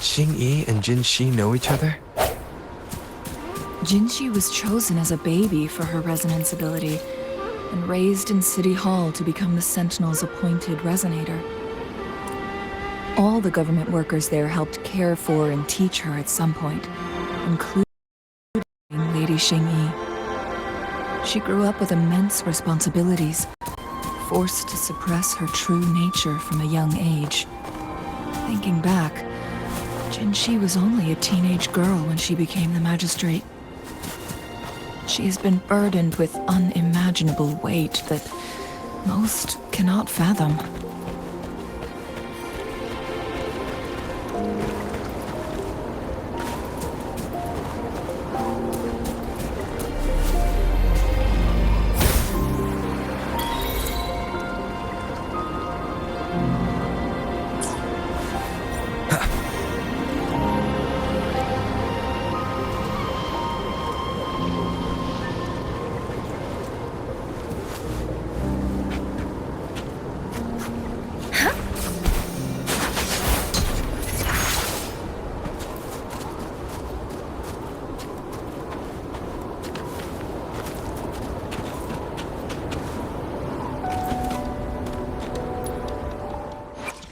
Xingyi and Jinxi know each other? Jinzhou was chosen as a baby for her resonance ability, and raised in City Hall to become the Sentinel's appointed resonator. All the government workers there helped care for and teach her at some point, including Lady Xingyi. She grew up with immense responsibilities, forced to suppress her true nature from a young age. Thinking back, Jinxi was only a teenage girl when she became the magistrate. She has been burdened with unimaginable weight that most cannot fathom.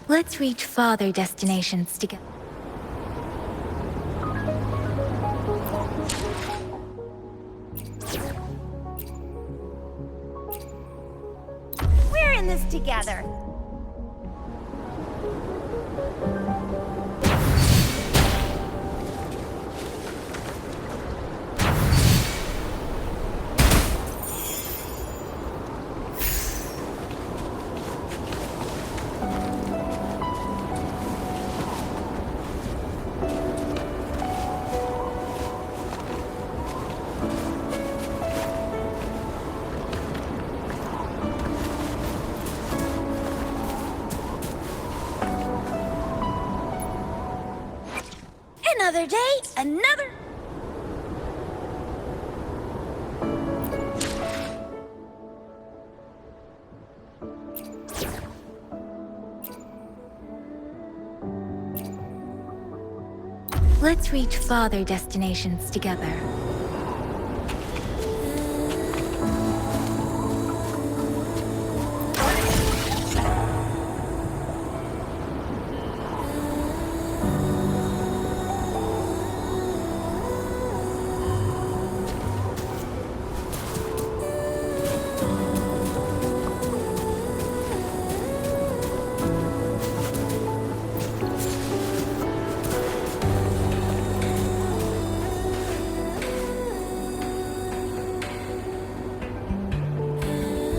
Let's reach farther destinations together. We're in this together. Another day, another... Let's reach farther destinations together.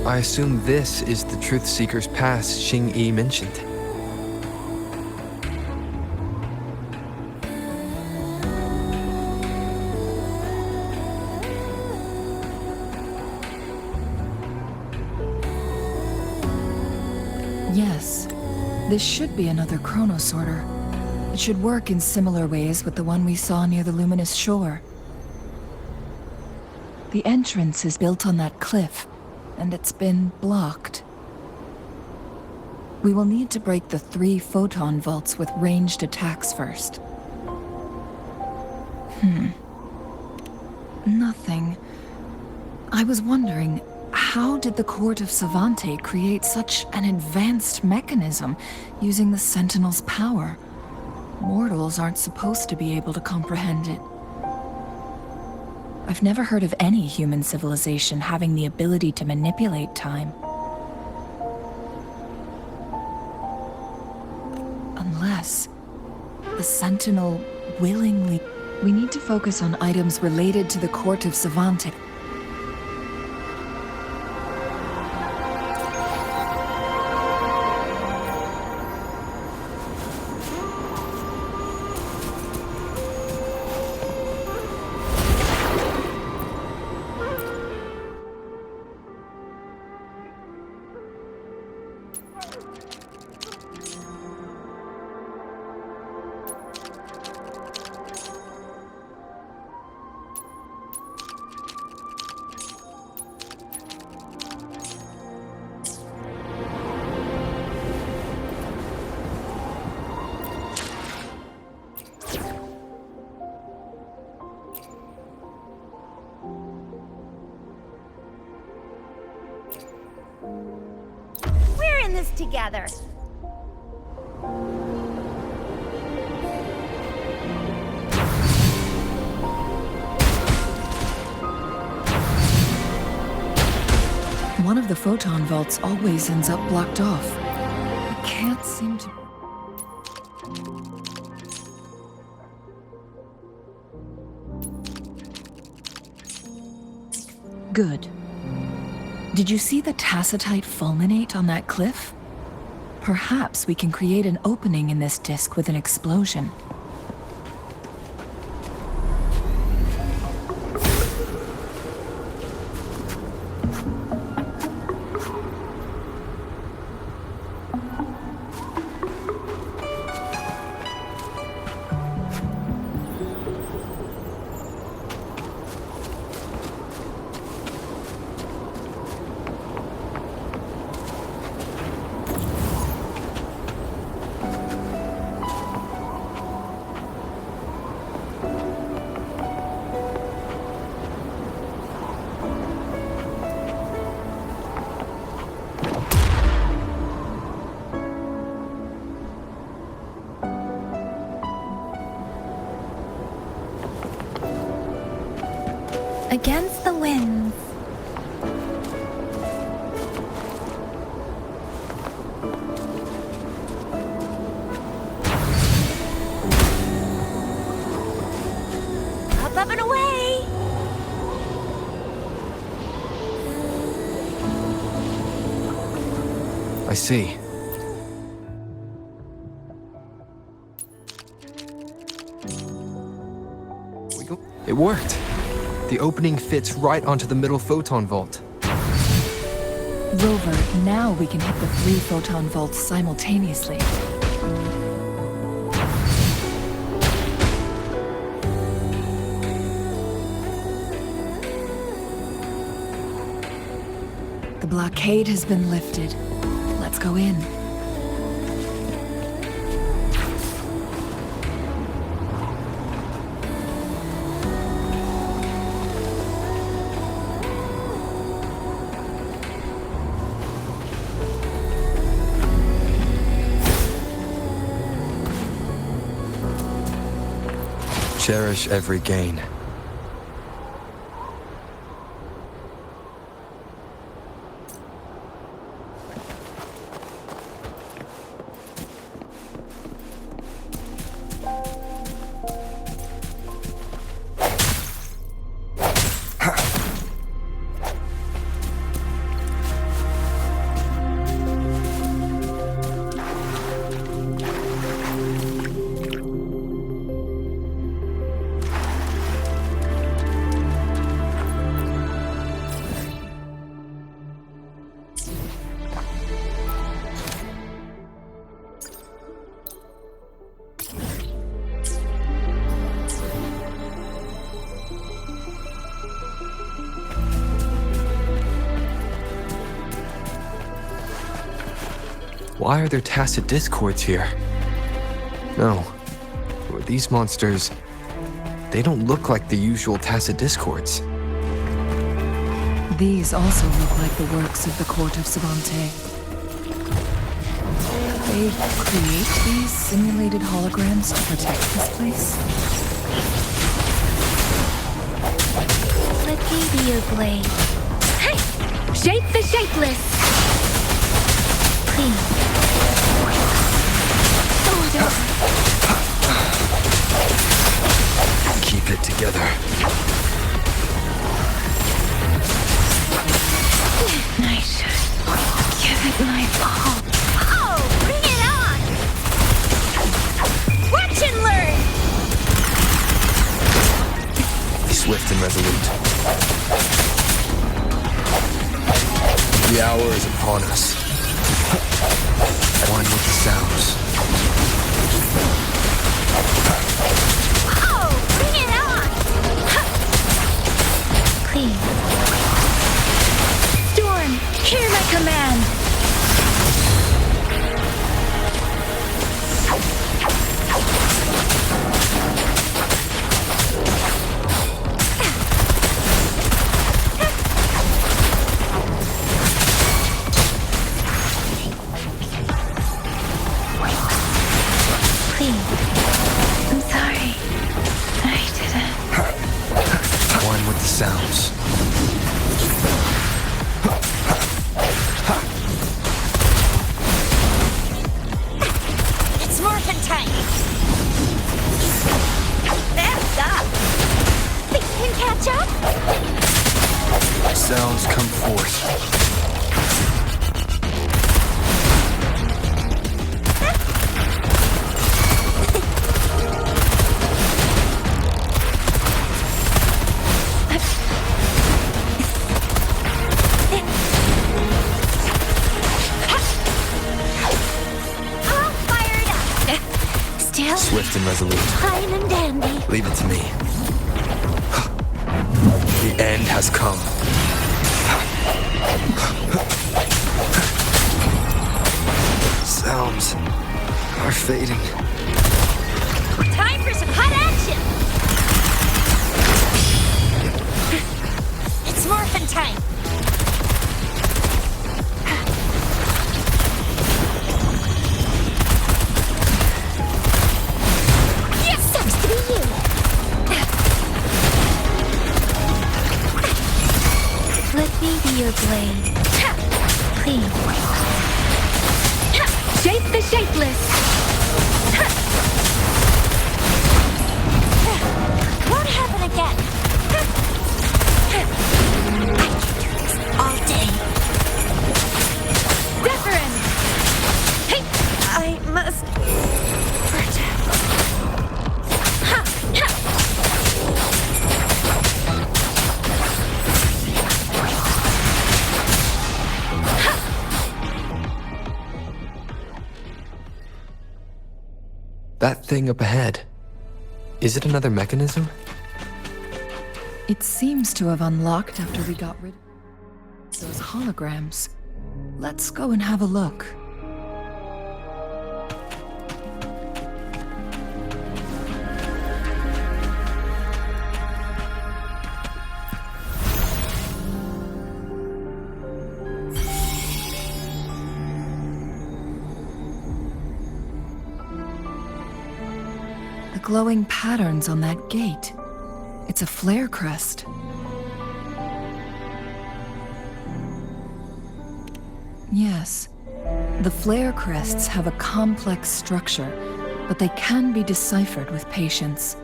I assume this is the Truth Seeker's Pass Xingyi mentioned. Yes, this should be another chronosorter. It should work in similar ways with the one we saw near the luminous shore. The entrance is built on that cliff, and it's been blocked. We will need to break the 3 photon vaults with ranged attacks first. Nothing. I was wondering, how did the Court of Savante create such an advanced mechanism using the Sentinel's power? Mortals aren't supposed to be able to comprehend it. I've never heard of any human civilization having the ability to manipulate time. Unless the Sentinel willingly... We need to focus on items related to the Court of Savante. this together. One of the photon vaults always ends up blocked off. I can't seem to... Good. Did you see the tacitite fulminate on that cliff? Perhaps we can create an opening in this disk with an explosion. Against the winds. Up and away! I see. It worked. The opening fits right onto the middle photon vault. Rover, now we can hit the 3 photon vaults simultaneously. The blockade has been lifted. Let's go in. Cherish every gain. Why are there tacit discords here? No. These monsters, they don't look like the usual tacit discords. These also look like the works of the court of Savante. They create these simulated holograms to protect this place? Let me be your blade. Hey! Shape the shapeless! Clean. Keep it together. I should give it my all. Oh, bring it on! Watch and learn! Swift and resolute. The hour is upon us. One with the sounds. Oh, bring it on! Clean. Storm, hear my command! sounds. It's morphin' time! That's up! Think you can catch up? Sounds come forth. Swift and resolute. Fine and dandy. Leave it to me. The end has come. Sounds are fading. Time for some hot action! It's morphin' time! Let me be your blade. Please. Shape the shapeless. Won't happen again. I can do this all day. Reverend. Hey, I must protect. That thing up ahead. Is it another mechanism? It seems to have unlocked after we got rid of those holograms. Let's go and have a look. Glowing patterns on that gate. It's a flare crest. Yes, the flare crests have a complex structure, but they can be deciphered with patience.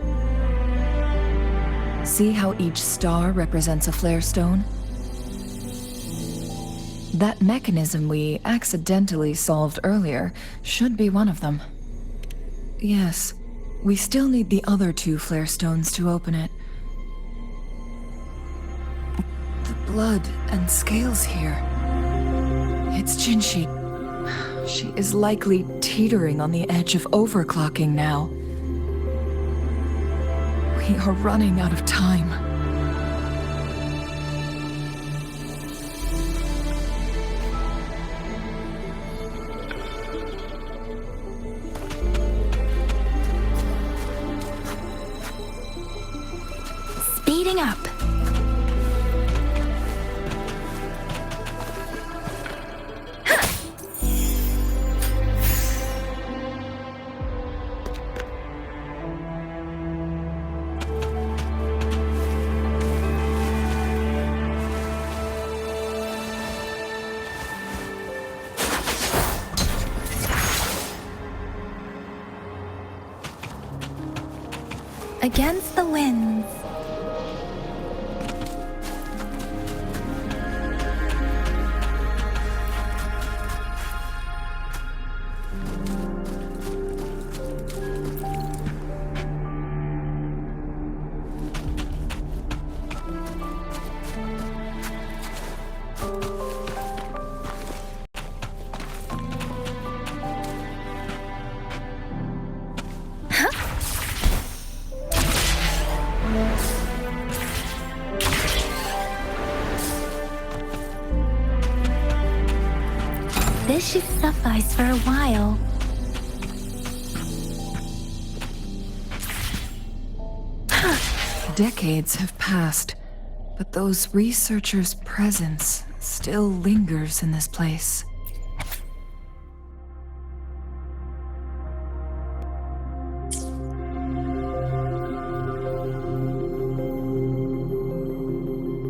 See how each star represents a flare stone? That mechanism we accidentally solved earlier should be one of them. Yes. We still need the other 2 flare stones to open it. The blood and scales here. It's Jinzhou. She is likely teetering on the edge of overclocking now. We are running out of time. Speeding up. Against the winds. This should suffice for a while. Decades have passed, but those researchers' presence still lingers in this place.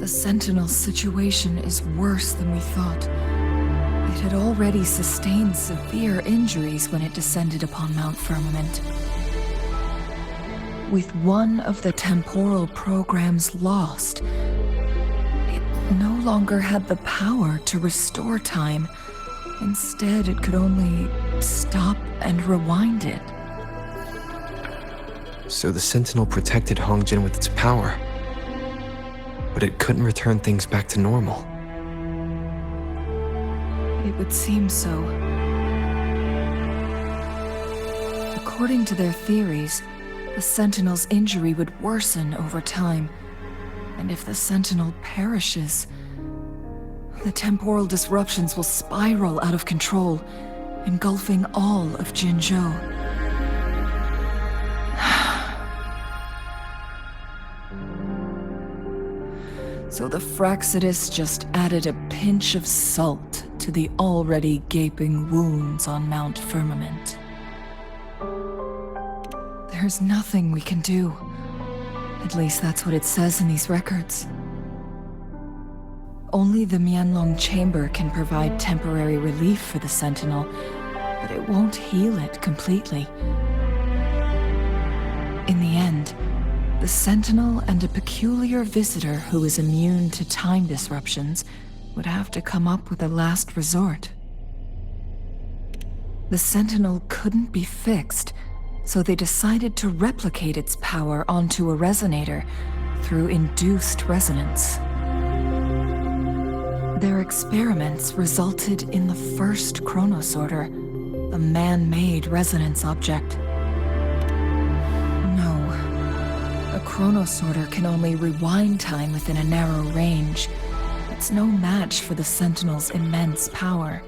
The Sentinel's situation is worse than we thought. It had already sustained severe injuries when it descended upon Mount Firmament. With one of the temporal programs lost, it no longer had the power to restore time. Instead, it could only stop and rewind it. So the Sentinel protected Hongjin with its power, but it couldn't return things back to normal. It would seem so. According to their theories, the Sentinel's injury would worsen over time, and if the Sentinel perishes, the temporal disruptions will spiral out of control, engulfing all of Jinzhou. So the Fraxidus just added a pinch of salt to the already gaping wounds on Mount Firmament. There's nothing we can do. At least that's what it says in these records. Only the Huanglong chamber can provide temporary relief for the Sentinel, but it won't heal it completely. In the end, the Sentinel and a peculiar visitor who is immune to time disruptions would have to come up with a last resort. The Sentinel couldn't be fixed, so they decided to replicate its power onto a resonator through induced resonance. Their experiments resulted in the first chronosorter, a man-made resonance object. No, a chronosorter can only rewind time within a narrow range. It's no match for the Sentinel's immense power.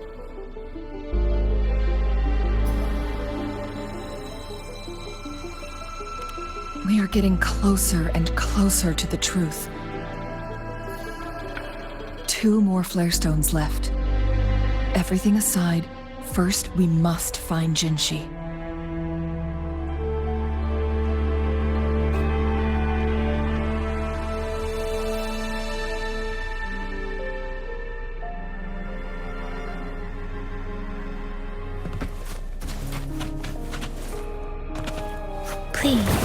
We are getting closer and closer to the truth. 2 more flare stones left. Everything aside, first we must find Jinshi. Please.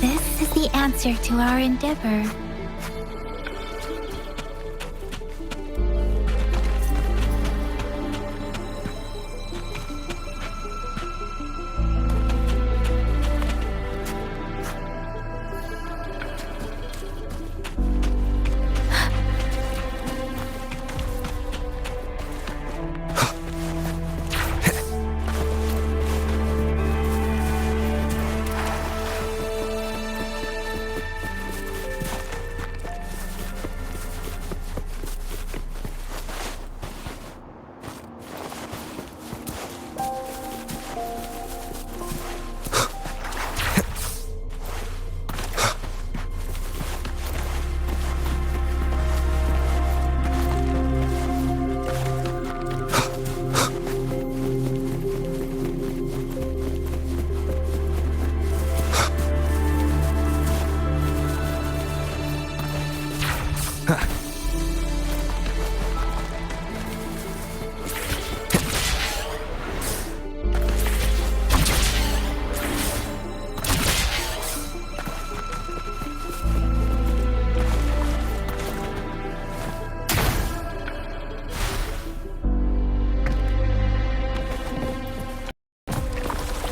This is the answer to our endeavor.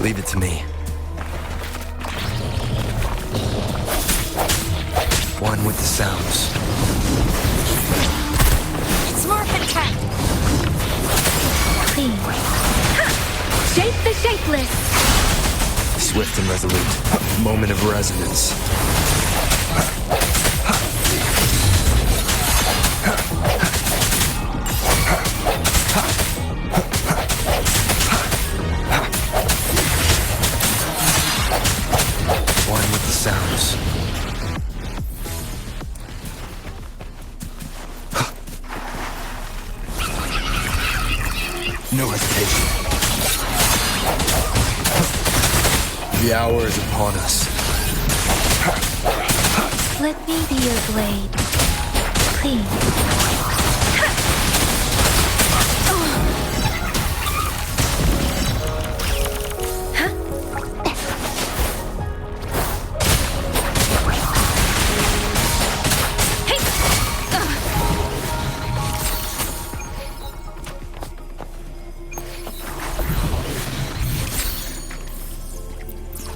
Leave it to me. One with the sounds. Smurf attack! Clean. Shape the shapeless! Swift and resolute. Moment of resonance. One with the sounds. No hesitation. The hour is upon us. Let me be your blade. Clean.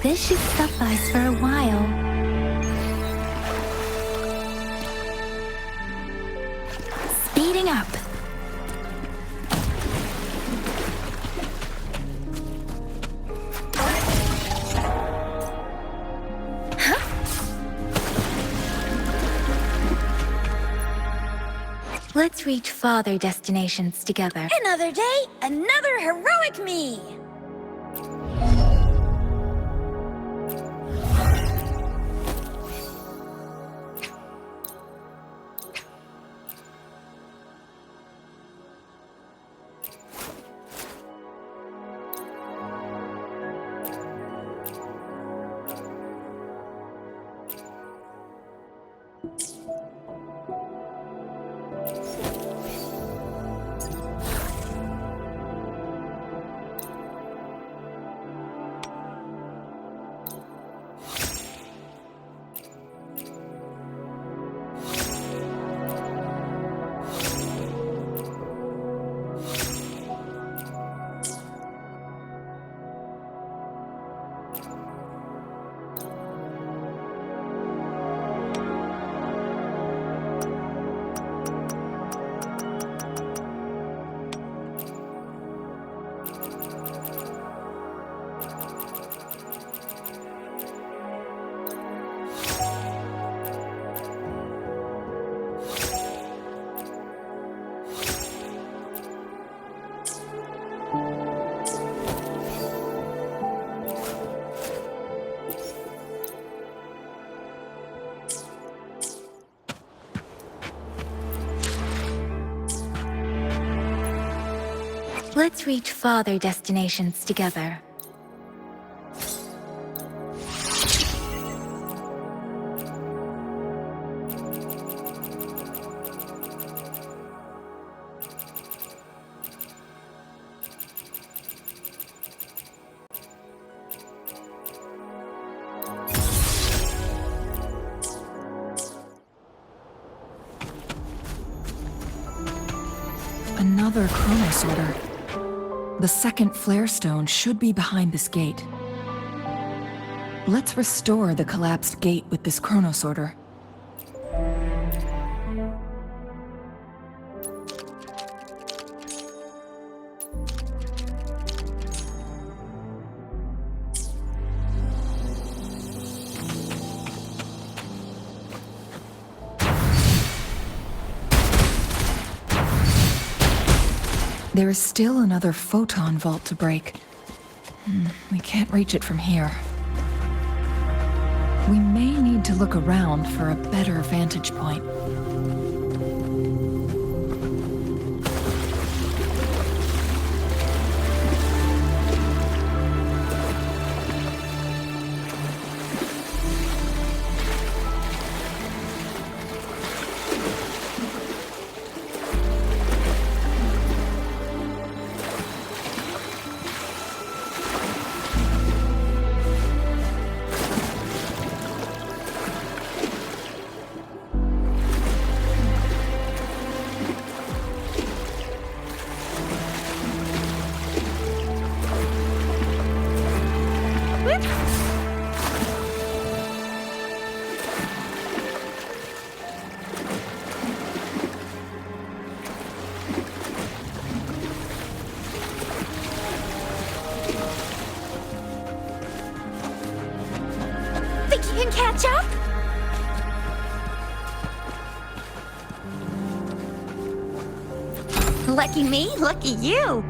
This should suffice for a while. Speeding up. Let's reach farther destinations together. Another day, another heroic me! Let's reach farther destinations together. Another chrono sorter. The second flare stone should be behind this gate. Let's restore the collapsed gate with this chrono sorter. There is still another photon vault to break. We can't reach it from here. We may need to look around for a better vantage point. Think you can catch up? Lucky me, lucky you.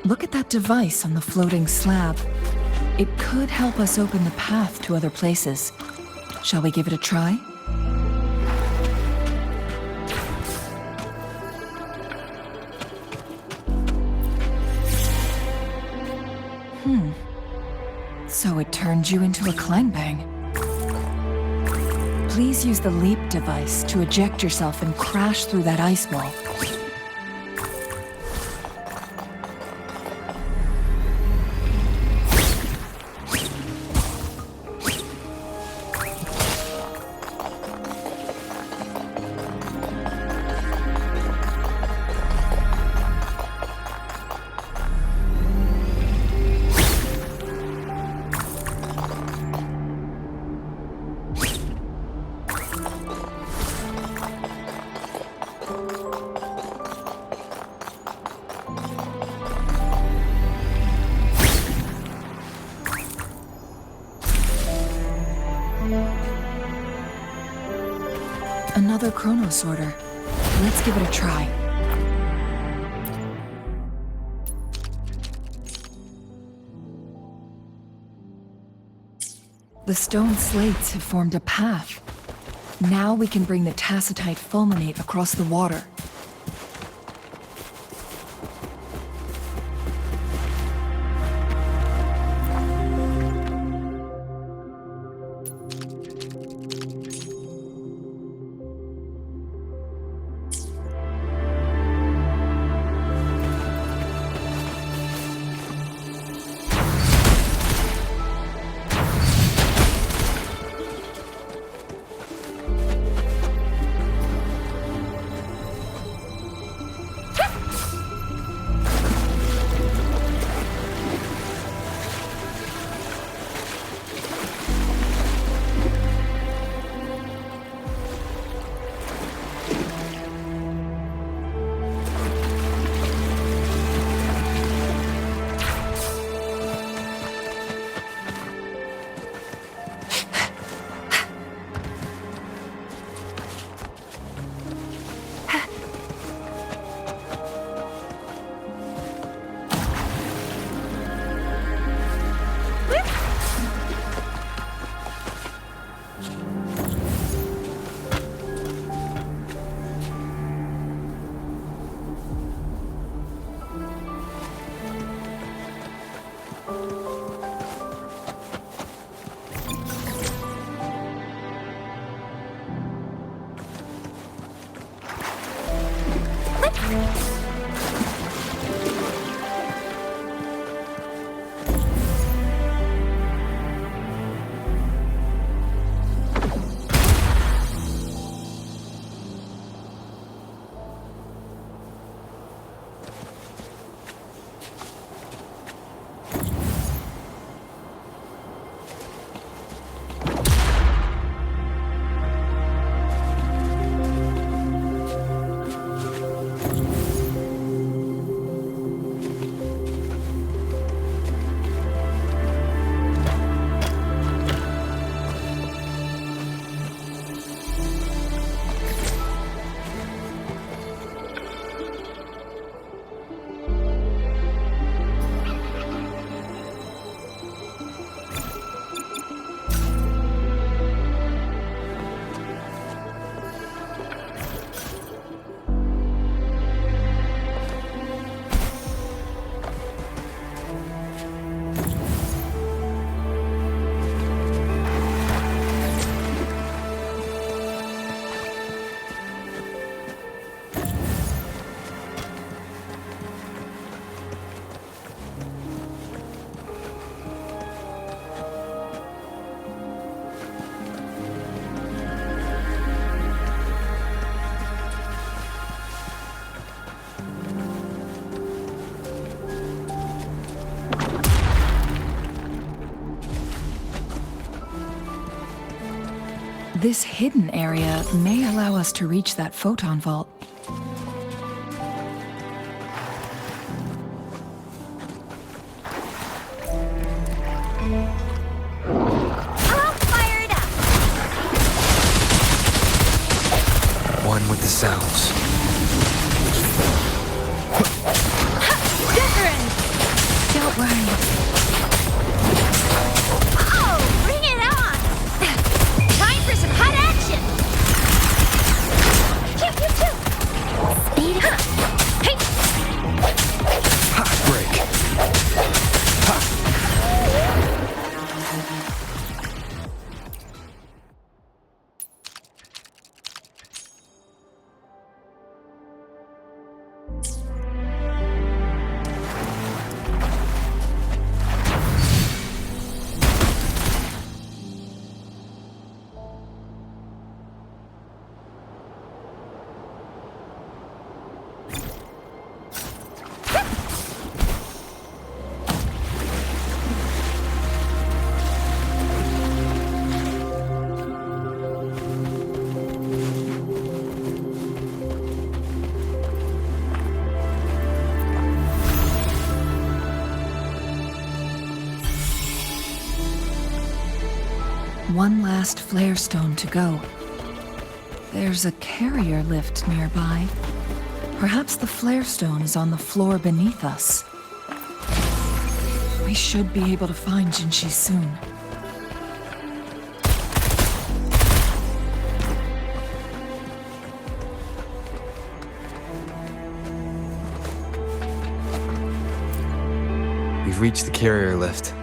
Look at that device on the floating slab. It could help us open the path to other places. Shall we give it a try? So it turned you into a Kleinbang. Please use the leap device to eject yourself and crash through that ice wall. Another chrono sorter. Let's give it a try. The stone slates have formed a path. Now we can bring the tacitite fulminate across the water. This hidden area may allow us to reach that photon vault. I'll fire it up. One with the sounds. Wuthering! Don't worry. Oh, bring it on. Time for some hot action. Pew, pew, pew. Speed up. Hey, Ha! Break. One last flare stone to go. There's a carrier lift nearby. Perhaps the flare stone is on the floor beneath us. We should be able to find Jinzhou soon. We've reached the carrier lift.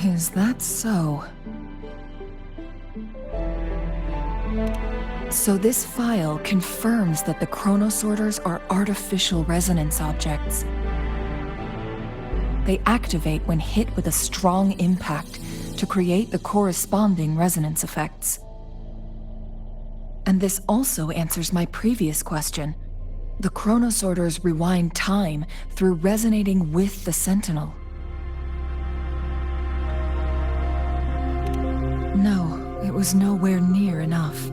Is that so? So this file confirms that the chronosorters are artificial resonance objects. They activate when hit with a strong impact to create the corresponding resonance effects. And this also answers my previous question. The chronosorters rewind time through resonating with the Sentinel. No, it was nowhere near enough.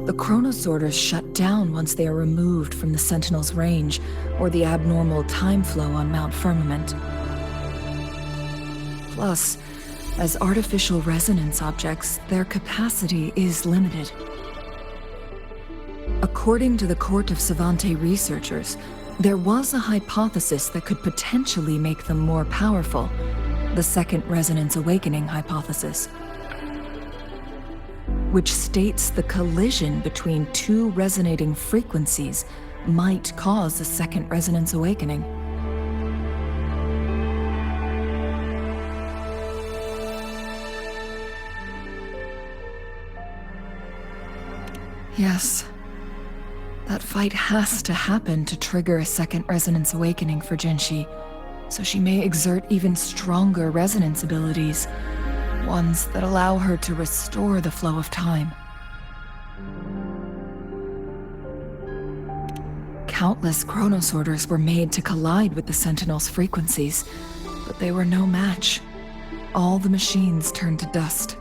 The chronosorters shut down once they are removed from the Sentinel's range or the abnormal time flow on Mount Firmament. Plus, as artificial resonance objects, their capacity is limited. According to the Court of Savante researchers, there was a hypothesis that could potentially make them more powerful, the Second Resonance Awakening hypothesis, which states the collision between two resonating frequencies might cause a second resonance awakening. Yes, that fight has to happen to trigger a second resonance awakening for Jinzhou, so she may exert even stronger resonance abilities, ones that allow her to restore the flow of time. Countless chronosorters were made to collide with the Sentinel's frequencies, but they were no match. All the machines turned to dust.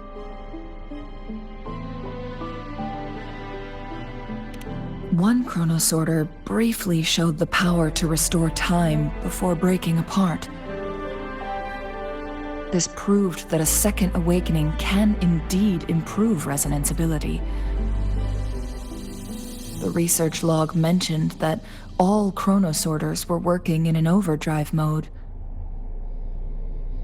One chronosorter briefly showed the power to restore time before breaking apart. This proved that a second awakening can indeed improve resonance ability. The research log mentioned that all chronosorters were working in an overdrive mode.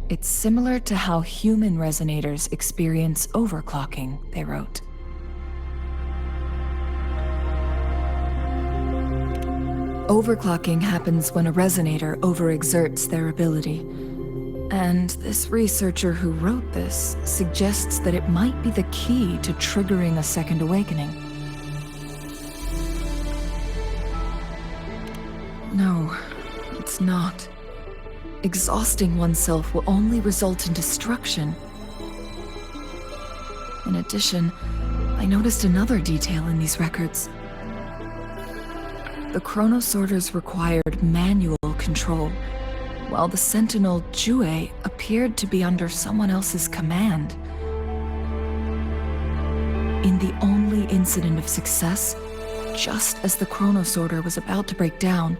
It's similar to how human resonators experience overclocking, they wrote. Overclocking happens when a resonator overexerts their ability. And this researcher who wrote this suggests that it might be the key to triggering a second awakening. No, it's not. Exhausting oneself will only result in destruction. In addition, I noticed another detail in these records. The chronosorters required manual control, while the sentinel Jue appeared to be under someone else's command. In the only incident of success, just as the chronosorter was about to break down,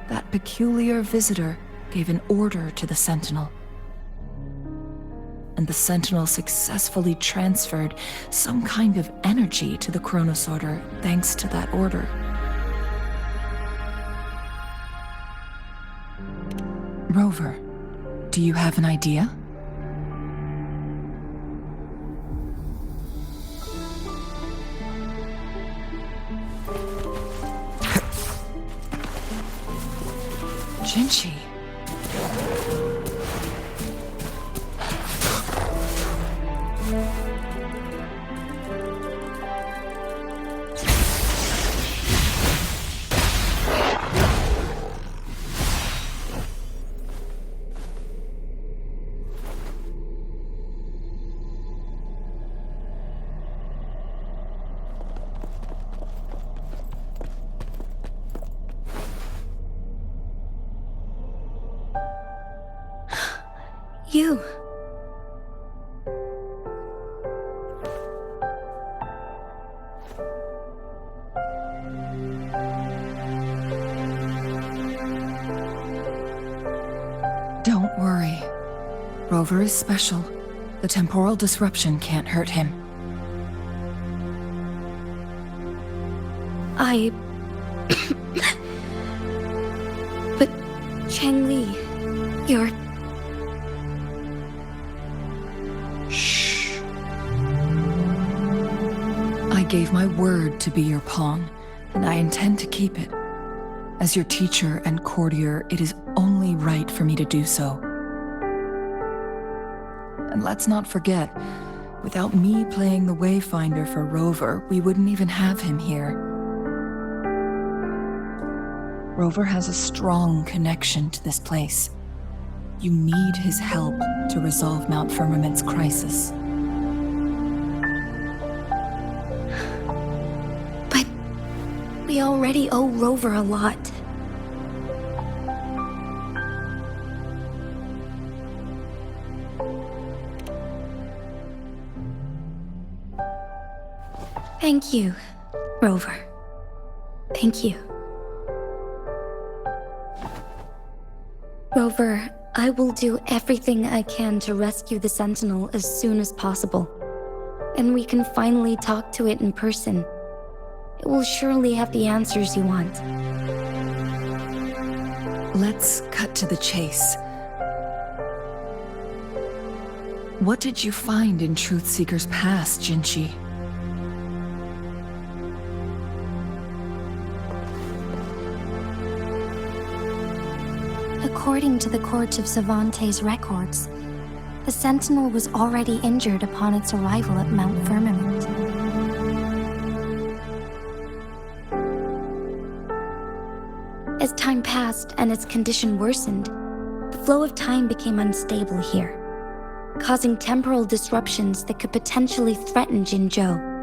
that peculiar visitor gave an order to the sentinel. And the sentinel successfully transferred some kind of energy to the chronosorter thanks to that order. Rover, do you have an idea? Jinzhou. You. Don't worry. Rover is special. The temporal disruption can't hurt him. But, Changli, you're... Shh. I gave my word to be your pawn, and I intend to keep it. As your teacher and courtier, it is only right for me to do so. And let's not forget, without me playing the Wayfinder for Rover, we wouldn't even have him here. Rover has a strong connection to this place. You need his help to resolve Mount Firmament's crisis. But we already owe Rover a lot. Thank you, Rover. Thank you. Rover, I will do everything I can to rescue the Sentinel as soon as possible. And we can finally talk to it in person. It will surely have the answers you want. Let's cut to the chase. What did you find in Truthseeker's past, Jinzhou? According to the Court of Savante's records, the Sentinel was already injured upon its arrival at Mount Firmament. As time passed and its condition worsened, the flow of time became unstable here, causing temporal disruptions that could potentially threaten Jinzhou.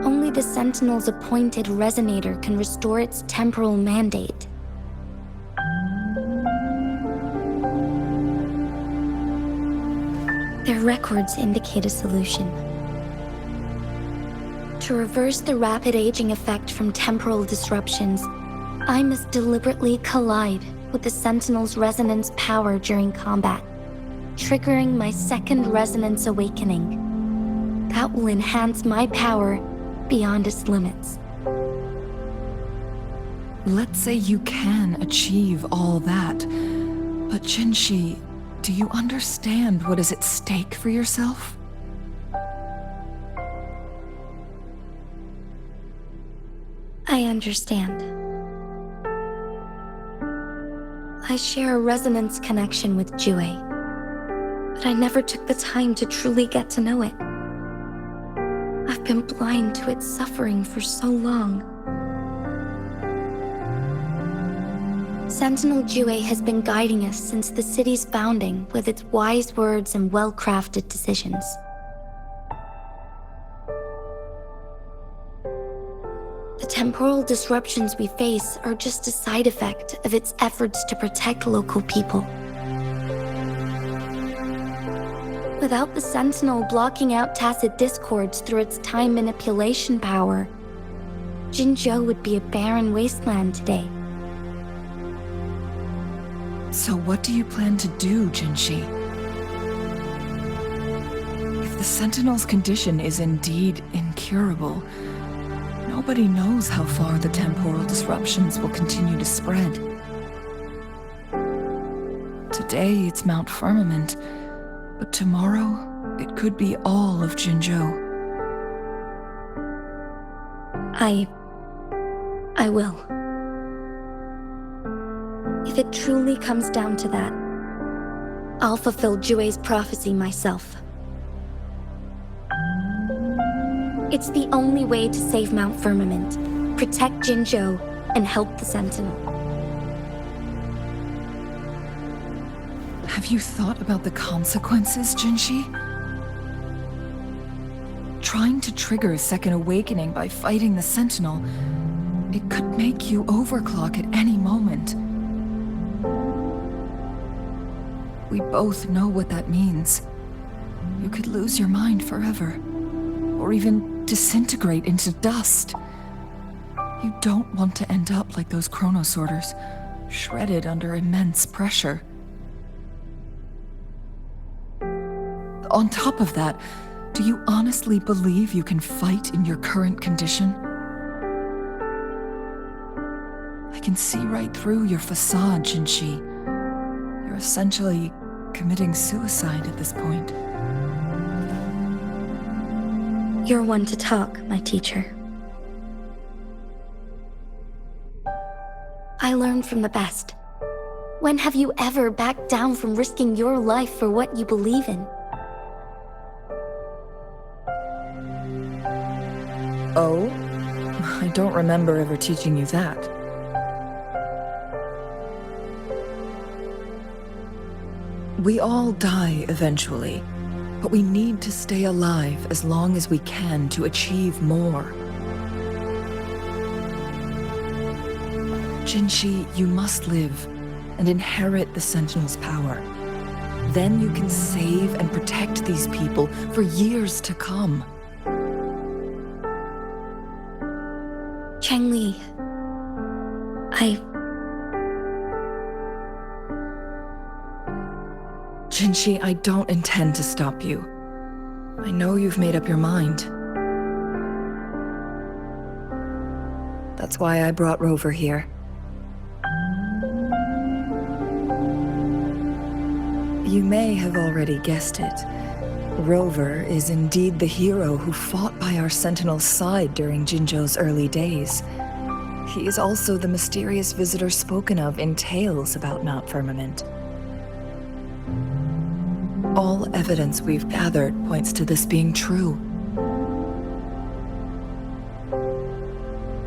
Only the Sentinel's appointed resonator can restore its temporal mandate. Their records indicate a solution. To reverse the rapid aging effect from temporal disruptions, I must deliberately collide with the Sentinel's resonance power during combat, triggering my second resonance awakening. That will enhance my power beyond its limits. Let's say you can achieve all that, but Jinzhou, do you understand what is at stake for yourself? I understand. I share a resonance connection with Jue, but I never took the time to truly get to know it. I've been blind to its suffering for so long. Sentinel Jue has been guiding us since the city's founding with its wise words and well-crafted decisions. The temporal disruptions we face are just a side effect of its efforts to protect local people. Without the Sentinel blocking out tacit discords through its time manipulation power, Jinzhou would be a barren wasteland today. So what do you plan to do, Jinshi? If the Sentinel's condition is indeed incurable, nobody knows how far the temporal disruptions will continue to spread. Today it's Mount Firmament, but tomorrow it could be all of Jinzhou. I will. If it truly comes down to that, I'll fulfill Jue's prophecy myself. It's the only way to save Mount Firmament, protect Jinzhou, and help the Sentinel. Have you thought about the consequences, Jinshi? Trying to trigger a second awakening by fighting the Sentinel, it could make you overclock at any moment. We both know what that means. You could lose your mind forever, or even disintegrate into dust. You don't want to end up like those chronosorters, shredded under immense pressure. On top of that, do you honestly believe you can fight in your current condition? I can see right through your facade, Jinshi. You're essentially committing suicide at this point. You're one to talk, my teacher. I learned from the best. When have you ever backed down from risking your life for what you believe in? Oh? I don't remember ever teaching you that. We all die eventually, but we need to stay alive as long as we can to achieve more. Jinshi, you must live and inherit the Sentinel's power. Then you can save and protect these people for years to come. Changli, Jinshi, I don't intend to stop you. I know you've made up your mind. That's why I brought Rover here. You may have already guessed it. Rover is indeed the hero who fought by our Sentinel's side during Jinzhou's early days. He is also the mysterious visitor spoken of in tales about Mount Firmament. All evidence we've gathered points to this being true.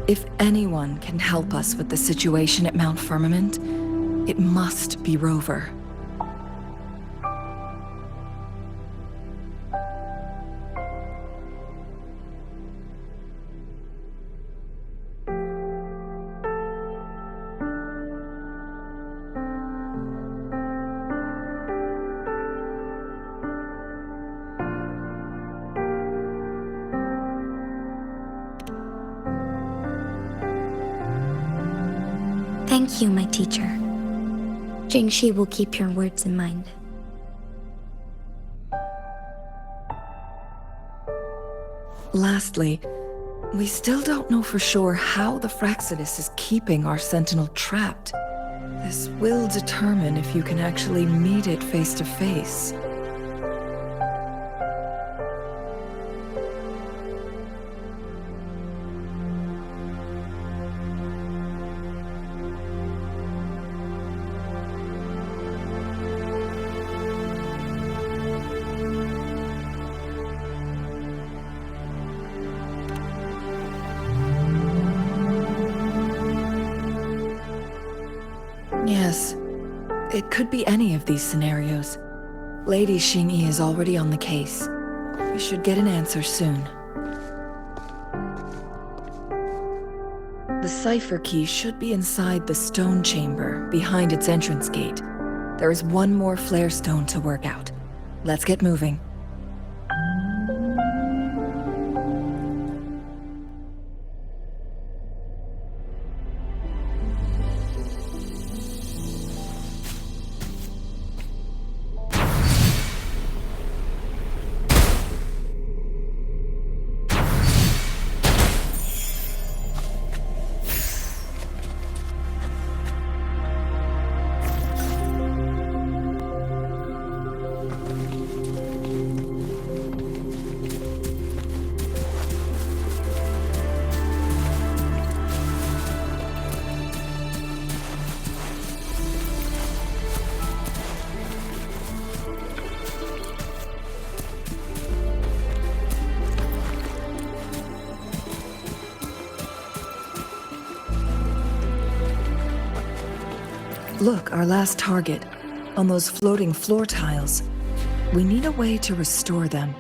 If anyone can help us with the situation at Mount Firmament, it must be Rover. Thank you, my teacher. Jingxi will keep your words in mind. Lastly, we still don't know for sure how the Fraxidus is keeping our Sentinel trapped. This will determine if you can actually meet it face to face. Yes, it could be any of these scenarios. Lady Xingyi is already on the case. We should get an answer soon. The cipher key should be inside the stone chamber, behind its entrance gate. There is one more flare stone to work out. Let's get moving. Look, our last target. On those floating floor tiles. We need a way to restore them.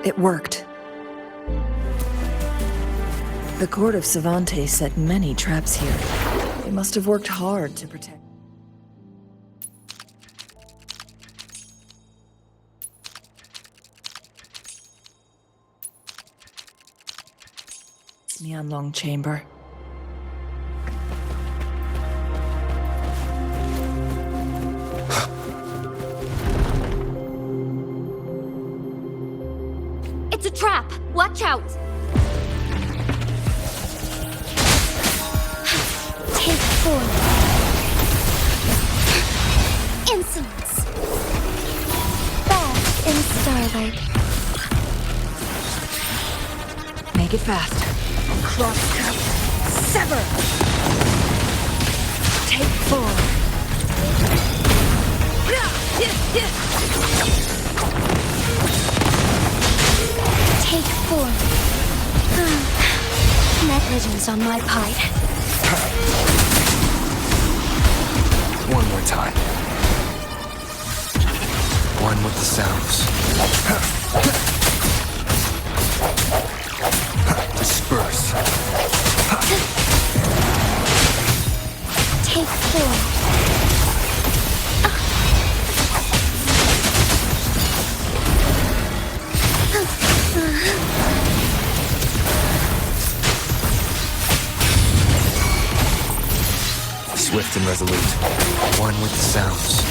It worked. The court of Cervantes set many traps here. They must have worked hard to protect. Huanglong chamber. It's a trap! Watch out! Take 4. Insolence! Bath in starlight. Make it fast. Crosscut. Sever. Take 4. Take 4. Negligence on my part. One more time. One with the sounds. Disperse. Take 4. Swift and resolute. One with the sounds.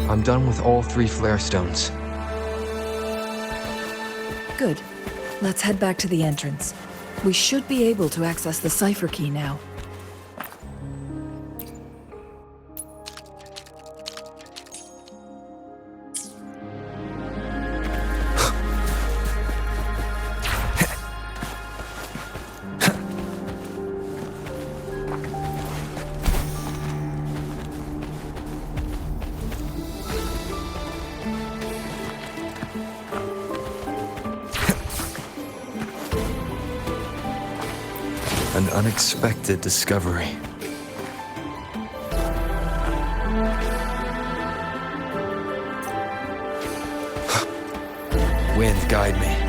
I'm done with all 3 flare stones. Good. Let's head back to the entrance. We should be able to access the cipher key now. An unexpected discovery. Wind, guide me.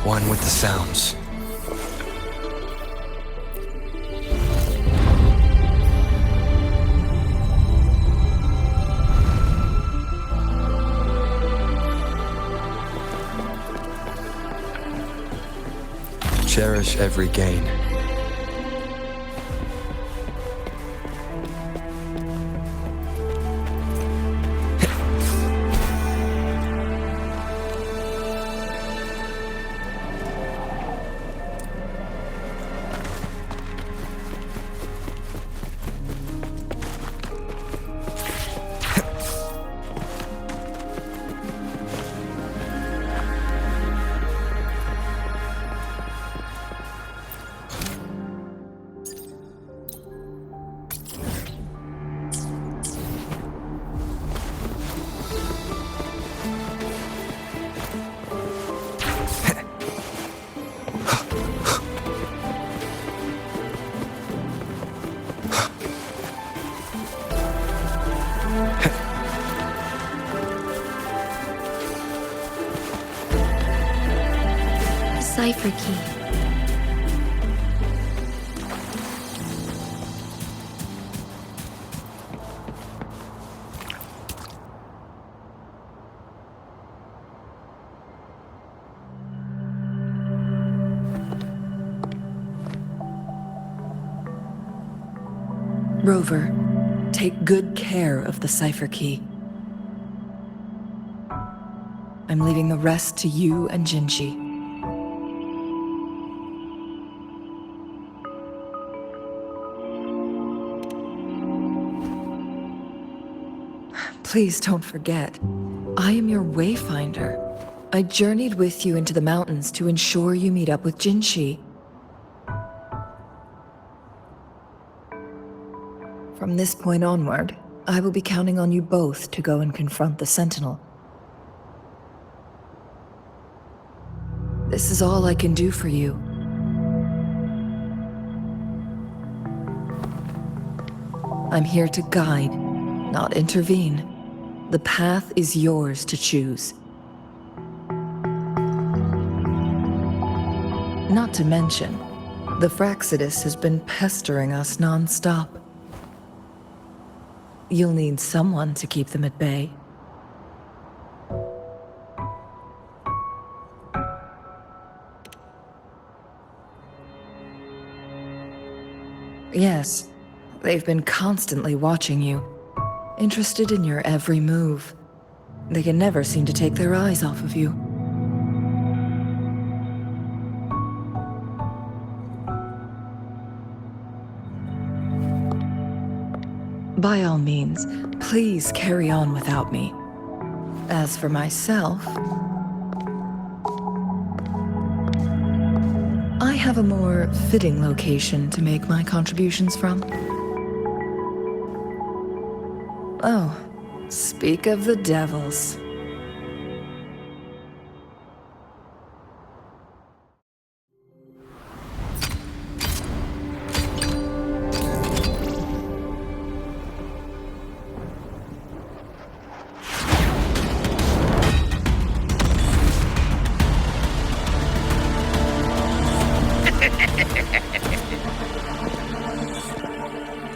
One with the sounds. Cherish every gain. Cipher key. Rover, take good care of the cipher key. I'm leaving the rest to you and Jinzhou. Please don't forget, I am your wayfinder. I journeyed with you into the mountains to ensure you meet up with Jinzhou. From this point onward, I will be counting on you both to go and confront the Sentinel. This is all I can do for you. I'm here to guide, not intervene. The path is yours to choose. Not to mention, the Fraxidus has been pestering us non-stop. You'll need someone to keep them at bay. Yes, they've been constantly watching you, interested in your every move. They can never seem to take their eyes off of you. By all means, please carry on without me. As for myself, I have a more fitting location to make my contributions from. Oh, speak of the devils.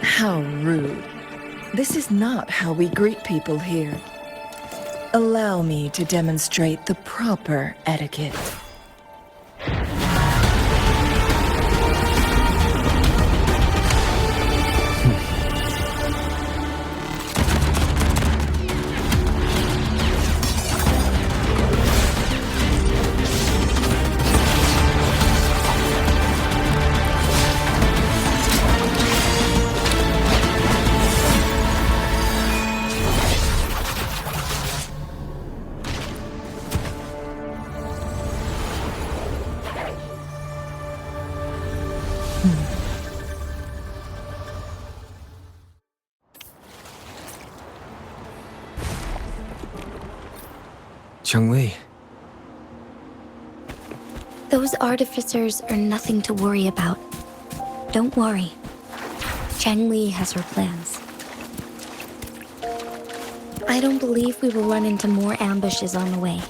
How rude. This is not how we greet people here. Allow me to demonstrate the proper etiquette. Cheng-Li, Those artificers are nothing to worry about. Don't worry. Cheng-Li has her plans. I don't believe we will run into more ambushes on the way.